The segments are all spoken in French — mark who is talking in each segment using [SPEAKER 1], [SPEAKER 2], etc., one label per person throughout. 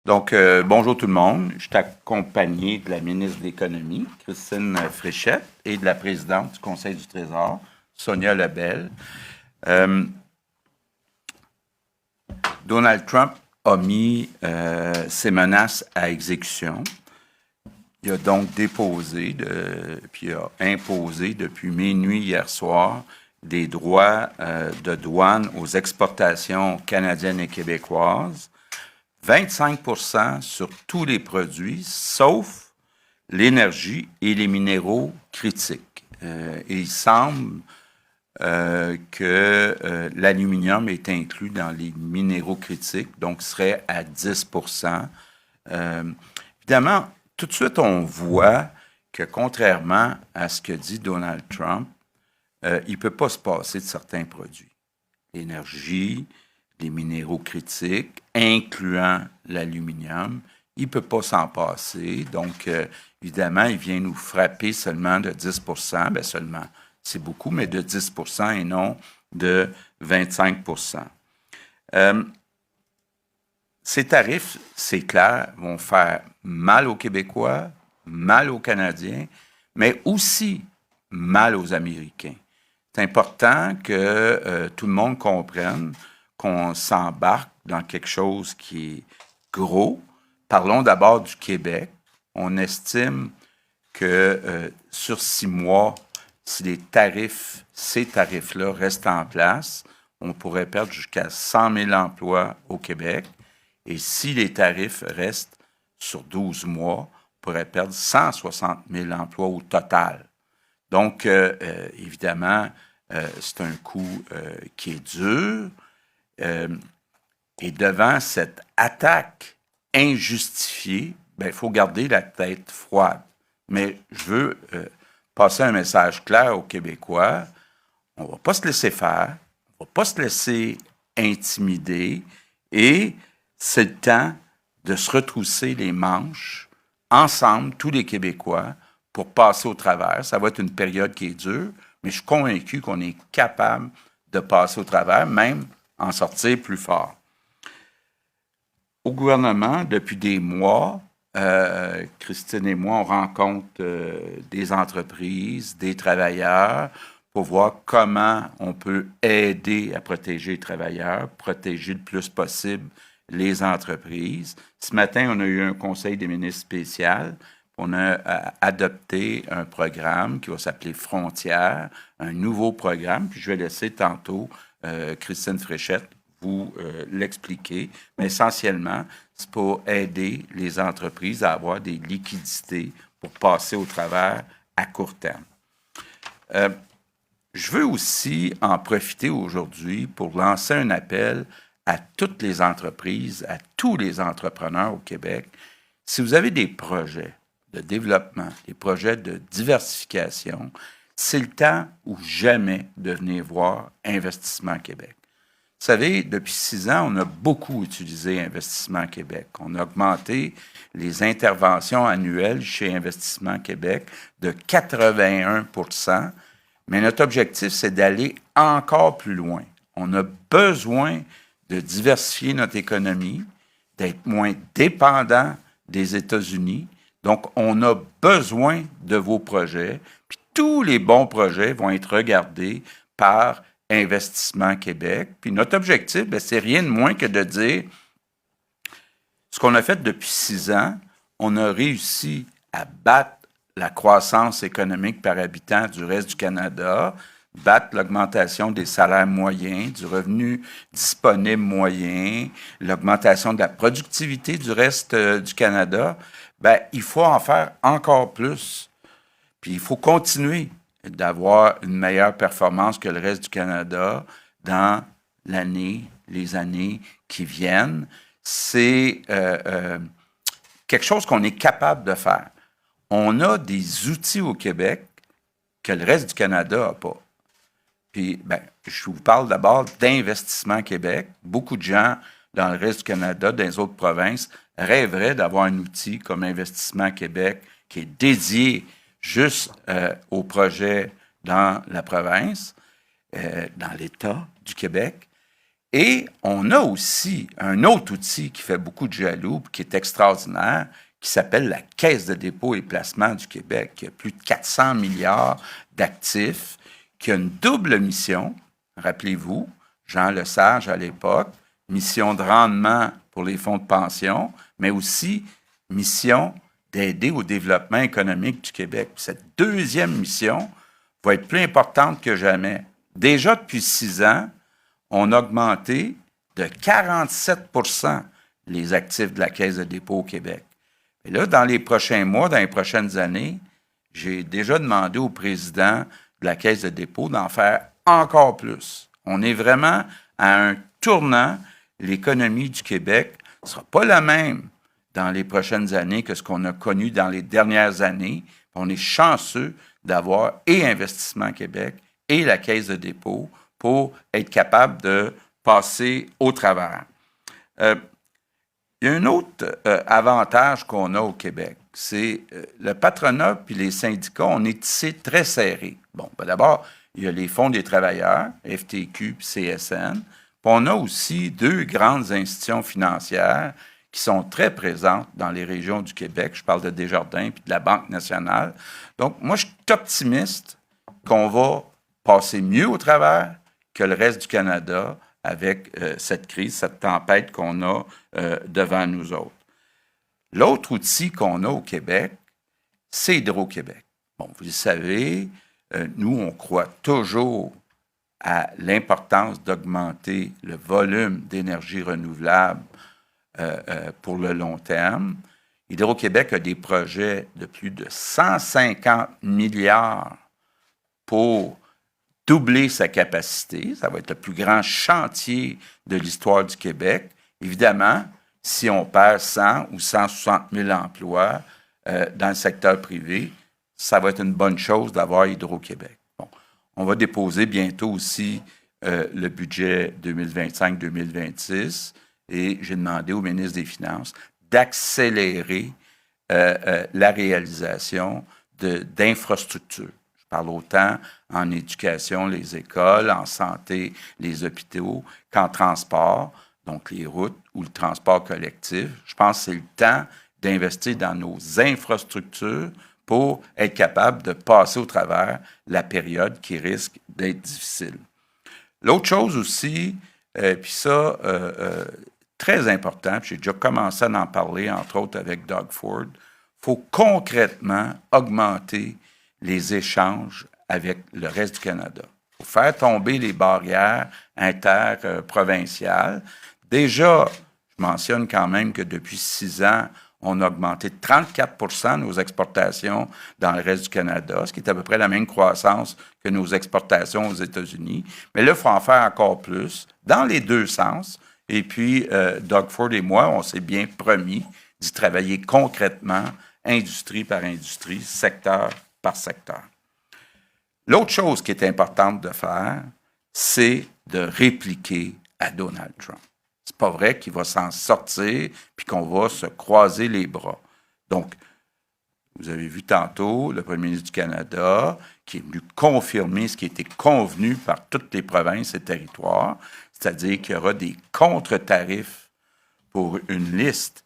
[SPEAKER 1] Donc, bonjour tout le monde. Je suis accompagné de la ministre de l'Économie, Christine Fréchette, et de la présidente du Conseil du Trésor, Sonia Lebel. Donald Trump a mis ses menaces à exécution. Il a donc déposé, puis a imposé depuis minuit hier soir des droits de douane aux exportations canadiennes et québécoises. 25 sur tous les produits, sauf l'énergie et les minéraux critiques. Et il semble que l'aluminium est inclus dans les minéraux critiques, donc serait à 10 Évidemment, tout de suite, on voit que contrairement à ce que dit Donald Trump, il ne peut pas se passer de certains produits. L'énergie, les minéraux critiques, incluant l'aluminium. Il ne peut pas s'en passer. Donc, évidemment, il vient nous frapper seulement de 10 bien seulement, c'est beaucoup, mais de 10 et non de 25 Ces tarifs, c'est clair, vont faire mal aux Québécois, mal aux Canadiens, mais aussi mal aux Américains. C'est important que tout le monde comprenne qu'on s'embarque dans quelque chose qui est gros. Parlons d'abord du Québec. On estime que sur 6 mois, si ces tarifs-là restent en place, on pourrait perdre jusqu'à 100 000 emplois au Québec. Et si les tarifs restent sur 12 mois, on pourrait perdre 160 000 emplois au total. Donc, évidemment, c'est un coup qui est dur. Et devant cette attaque injustifiée, il faut garder la tête froide. Mais je veux passer un message clair aux Québécois. On ne va pas se laisser faire, on ne va pas se laisser intimider et c'est le temps de se retrousser les manches ensemble, tous les Québécois, pour passer au travers. Ça va être une période qui est dure, mais je suis convaincu qu'on est capable de passer au travers, même en sortir plus fort. Au gouvernement, depuis des mois, Christine et moi, on rencontre des entreprises, des travailleurs, pour voir comment on peut aider à protéger les travailleurs, protéger le plus possible les entreprises. Ce matin, on a eu un conseil des ministres spécial. On a adopté un programme qui va s'appeler Frontières, un nouveau programme, puis je vais laisser tantôt Christine Fréchette vous l'expliquer. Mais essentiellement, c'est pour aider les entreprises à avoir des liquidités pour passer au travers à court terme. Je veux aussi en profiter aujourd'hui pour lancer un appel à toutes les entreprises, à tous les entrepreneurs au Québec. Si vous avez des projets de développement, des projets de diversification, c'est le temps ou jamais de venir voir Investissement Québec. Vous savez, depuis 6 ans, on a beaucoup utilisé Investissement Québec. On a augmenté les interventions annuelles chez Investissement Québec de 81 mais notre objectif, c'est d'aller encore plus loin. On a besoin de diversifier notre économie, d'être moins dépendant des États-Unis. Donc, on a besoin de vos projets. Puis tous les bons projets vont être regardés par Investissement Québec. Puis notre objectif, c'est rien de moins que de dire ce qu'on a fait depuis 6 ans, on a réussi à battre la croissance économique par habitant du reste du Canada, battre l'augmentation des salaires moyens, du revenu disponible moyen, l'augmentation de la productivité du reste du Canada, il faut en faire encore plus. Puis il faut continuer d'avoir une meilleure performance que le reste du Canada dans les années qui viennent. C'est quelque chose qu'on est capable de faire. On a des outils au Québec que le reste du Canada n'a pas. Puis, je vous parle d'abord d'Investissement Québec. Beaucoup de gens dans le reste du Canada, dans les autres provinces, rêveraient d'avoir un outil comme Investissement Québec qui est dédié juste aux projets dans la province, dans l'État du Québec. Et on a aussi un autre outil qui fait beaucoup de jaloux, qui est extraordinaire, qui s'appelle la Caisse de dépôt et placement du Québec, qui a plus de 400 milliards d'actifs, qui a une double mission, rappelez-vous, Jean Lesage à l'époque, mission de rendement pour les fonds de pension, mais aussi mission d'aider au développement économique du Québec. Cette deuxième mission va être plus importante que jamais. Déjà depuis 6 ans, on a augmenté de 47 les actifs de la Caisse de dépôt au Québec. Et là, dans les prochains mois, dans les prochaines années, j'ai déjà demandé au président de la Caisse de dépôt d'en faire encore plus. On est vraiment à un tournant. L'économie du Québec ne sera pas la même dans les prochaines années que ce qu'on a connu dans les dernières années. On est chanceux d'avoir et Investissement Québec et la Caisse de dépôt pour être capable de passer au travers. Il y a un autre avantage qu'on a au Québec, c'est le patronat puis les syndicats, on est tissés très serrés. Bon, ben d'abord, il y a les fonds des travailleurs, FTQ puis CSN. Puis on a aussi 2 grandes institutions financières qui sont très présentes dans les régions du Québec. Je parle de Desjardins puis de la Banque nationale. Donc, moi, je suis optimiste qu'on va passer mieux au travers que le reste du Canada avec cette crise, cette tempête qu'on a devant nous autres. L'autre outil qu'on a au Québec, c'est Hydro-Québec. Bon, vous le savez, nous, on croit toujours à l'importance d'augmenter le volume d'énergie renouvelable pour le long terme. Hydro-Québec a des projets de plus de 150 milliards pour doubler sa capacité. Ça va être le plus grand chantier de l'histoire du Québec. Évidemment, si on perd 100 ou 160 000 emplois dans le secteur privé, ça va être une bonne chose d'avoir Hydro-Québec. Bon, on va déposer bientôt aussi le budget 2025-2026 et j'ai demandé au ministre des Finances d'accélérer la réalisation d'infrastructures. Je parle autant en éducation, les écoles, en santé, les hôpitaux, qu'en transport, donc les routes ou le transport collectif. Je pense que c'est le temps d'investir dans nos infrastructures pour être capable de passer au travers la période qui risque d'être difficile. L'autre chose aussi, puis ça, très important, puis j'ai déjà commencé à en parler, entre autres avec Doug Ford, il faut concrètement augmenter les échanges avec le reste du Canada. Il faut faire tomber les barrières interprovinciales. Déjà, je mentionne quand même que depuis 6 ans, on a augmenté de 34 nos exportations dans le reste du Canada, ce qui est à peu près la même croissance que nos exportations aux États-Unis. Mais là, il faut en faire encore plus, dans les 2 sens. Et puis, Doug Ford et moi, on s'est bien promis d'y travailler concrètement, industrie par industrie, secteur par secteur. L'autre chose qui est importante de faire, c'est de répliquer à Donald Trump. C'est pas vrai qu'il va s'en sortir puis qu'on va se croiser les bras. Donc, vous avez vu tantôt le premier ministre du Canada qui est venu confirmer ce qui était convenu par toutes les provinces et territoires, c'est-à-dire qu'il y aura des contre-tarifs pour une liste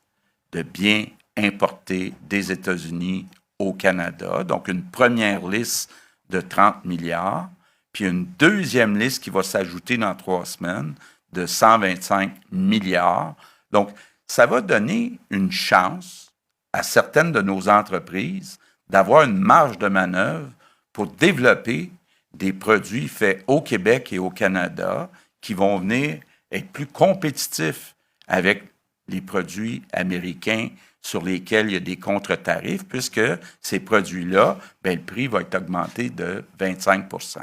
[SPEAKER 1] de biens importés des États-Unis au Canada. Donc, une première liste de 30 milliards, puis une deuxième liste qui va s'ajouter dans 3 semaines de 125 milliards. Donc, ça va donner une chance à certaines de nos entreprises d'avoir une marge de manœuvre pour développer des produits faits au Québec et au Canada qui vont venir être plus compétitifs avec les produits américains sur lesquels il y a des contre-tarifs, puisque ces produits-là, bien, le prix va être augmenté de 25 %.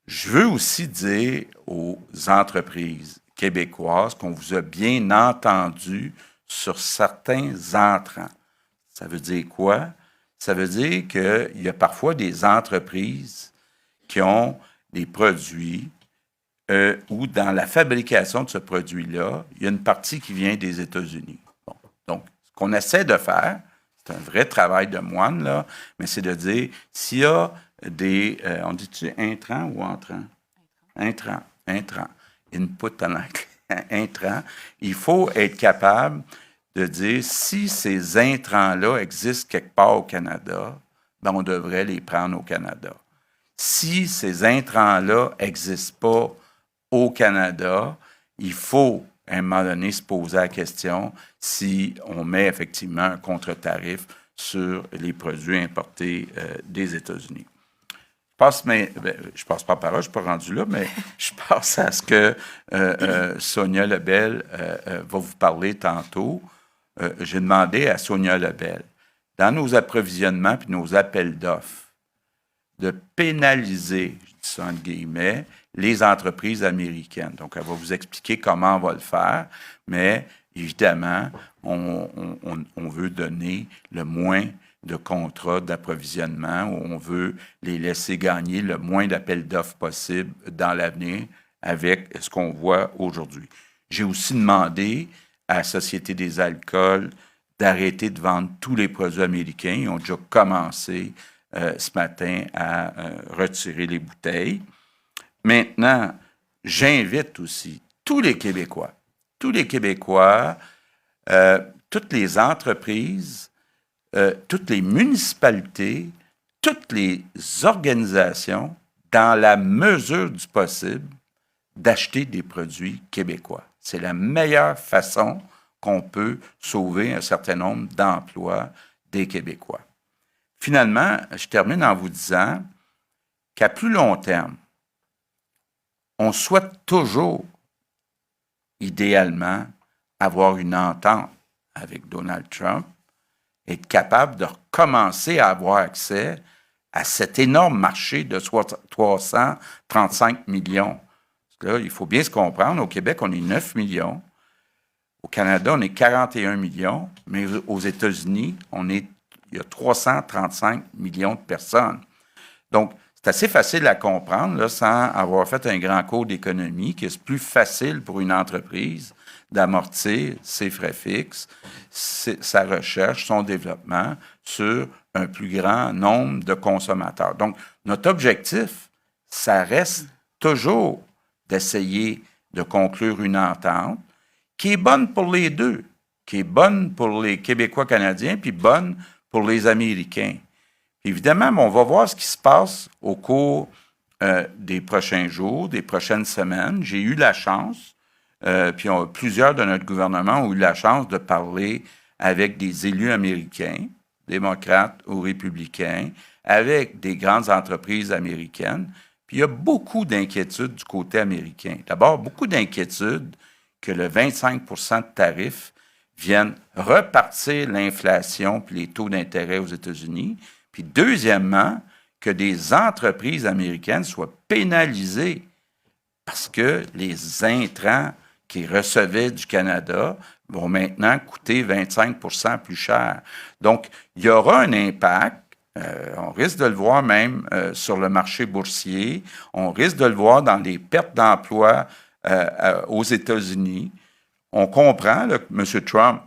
[SPEAKER 1] Je veux aussi dire aux entreprises québécoises qu'on vous a bien entendu sur certains entrants. Ça veut dire quoi? Ça veut dire qu'il y a parfois des entreprises qui ont des produits où dans la fabrication de ce produit-là, il y a une partie qui vient des États-Unis. Bon. Donc, ce qu'on essaie de faire, c'est un vrai travail de moine, là, mais c'est de dire, s'il y a des, on dit-tu intrants ou entrants? Intrants. input en anglais, intrants, il faut être capable de dire si ces intrants-là existent quelque part au Canada, ben on devrait les prendre au Canada. Si ces intrants-là n'existent pas au Canada, il faut, à un moment donné, se poser la question si on met effectivement un contre-tarif sur les produits importés des États-Unis. Je passe pas par là, je ne suis pas rendu là, mais je passe à ce que Sonia Lebel va vous parler tantôt. J'ai demandé à Sonia Lebel, dans nos approvisionnements et nos appels d'offres, de pénaliser, je dis ça entre guillemets, les entreprises américaines. Donc, elle va vous expliquer comment on va le faire, mais évidemment, on veut donner le moins de contrats d'approvisionnement, où on veut les laisser gagner le moins d'appels d'offres possible dans l'avenir avec ce qu'on voit aujourd'hui. J'ai aussi demandé à la Société des alcools d'arrêter de vendre tous les produits américains. Ils ont déjà commencé ce matin à retirer les bouteilles. Maintenant, j'invite aussi tous les Québécois, toutes les entreprises, toutes les municipalités, toutes les organisations, dans la mesure du possible, d'acheter des produits québécois. C'est la meilleure façon qu'on peut sauver un certain nombre d'emplois des Québécois. Finalement, je termine en vous disant qu'à plus long terme, on souhaite toujours, idéalement, avoir une entente avec Donald Trump, être capable de recommencer à avoir accès à cet énorme marché de 335 millions. Là, il faut bien se comprendre, au Québec, on est 9 millions. Au Canada, on est 41 millions, mais aux États-Unis, il y a 335 millions de personnes. Donc, c'est assez facile à comprendre, là, sans avoir fait un grand cours d'économie, que c'est plus facile pour une entreprise d'amortir ses frais fixes, sa recherche, son développement sur un plus grand nombre de consommateurs. Donc, notre objectif, ça reste toujours d'essayer de conclure une entente qui est bonne pour les deux, qui est bonne pour les Québécois canadiens, puis bonne pour les Américains. Évidemment, on va voir ce qui se passe au cours des prochains jours, des prochaines semaines. J'ai eu la chance, puis plusieurs de notre gouvernement ont eu la chance de parler avec des élus américains, démocrates ou républicains, avec des grandes entreprises américaines. Puis il y a beaucoup d'inquiétudes du côté américain. D'abord, beaucoup d'inquiétudes que le 25 de tarifs viennent repartir l'inflation puis les taux d'intérêt aux États-Unis. Puis deuxièmement, que des entreprises américaines soient pénalisées parce que les intrants qu'ils recevaient du Canada vont maintenant coûter 25 plus cher. Donc, il y aura un impact. On risque de le voir même sur le marché boursier. On risque de le voir dans les pertes d'emplois aux États-Unis. On comprend là, que M. Trump,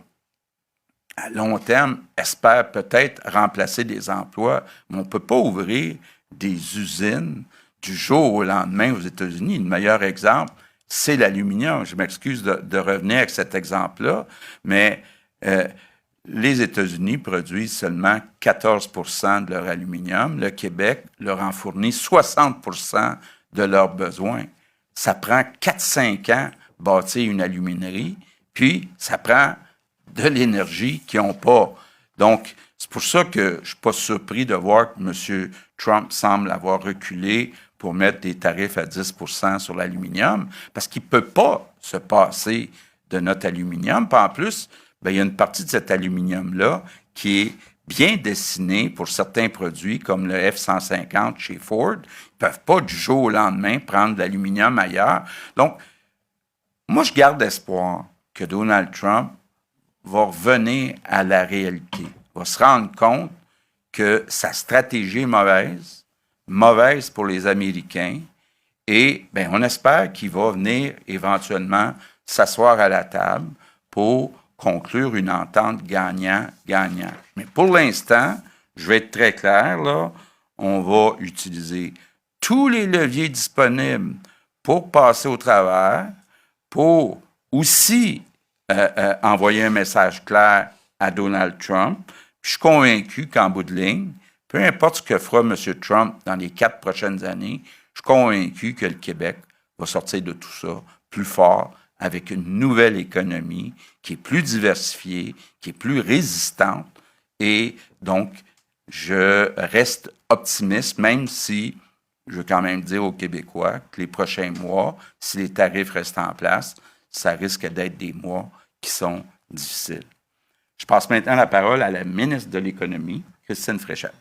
[SPEAKER 1] à long terme, espère peut-être remplacer des emplois, mais on ne peut pas ouvrir des usines du jour au lendemain aux États-Unis. Le meilleur exemple, c'est l'aluminium. Je m'excuse de revenir avec cet exemple-là, mais les États-Unis produisent seulement 14 de leur aluminium. Le Québec leur en fournit 60 de leurs besoins. Ça prend 4-5 ans bâtir une aluminerie, puis ça prend de l'énergie qu'ils n'ont pas. Donc, c'est pour ça que je ne suis pas surpris de voir que M. Trump semble avoir reculé pour mettre des tarifs à 10 sur l'aluminium, parce qu'il ne peut pas se passer de notre aluminium. Puis en plus, bien, il y a une partie de cet aluminium-là qui est bien destiné pour certains produits, comme le F-150 chez Ford. Ils ne peuvent pas du jour au lendemain prendre de l'aluminium ailleurs. Donc, moi, je garde espoir que Donald Trump va revenir à la réalité, va se rendre compte que sa stratégie est mauvaise pour les Américains, et bien, on espère qu'il va venir éventuellement s'asseoir à la table pour conclure une entente gagnant-gagnant. Mais pour l'instant, je vais être très clair, là, on va utiliser tous les leviers disponibles pour passer au travers, pour aussi envoyer un message clair à Donald Trump. Puis je suis convaincu qu'en bout de ligne, peu importe ce que fera M. Trump dans les 4 prochaines années, je suis convaincu que le Québec va sortir de tout ça plus fort, avec une nouvelle économie qui est plus diversifiée, qui est plus résistante. Et donc, je reste optimiste, même si je veux quand même dire aux Québécois que les prochains mois, si les tarifs restent en place, ça risque d'être des mois qui sont difficiles. Je passe maintenant la parole à la ministre de l'Économie, Christine Fréchette.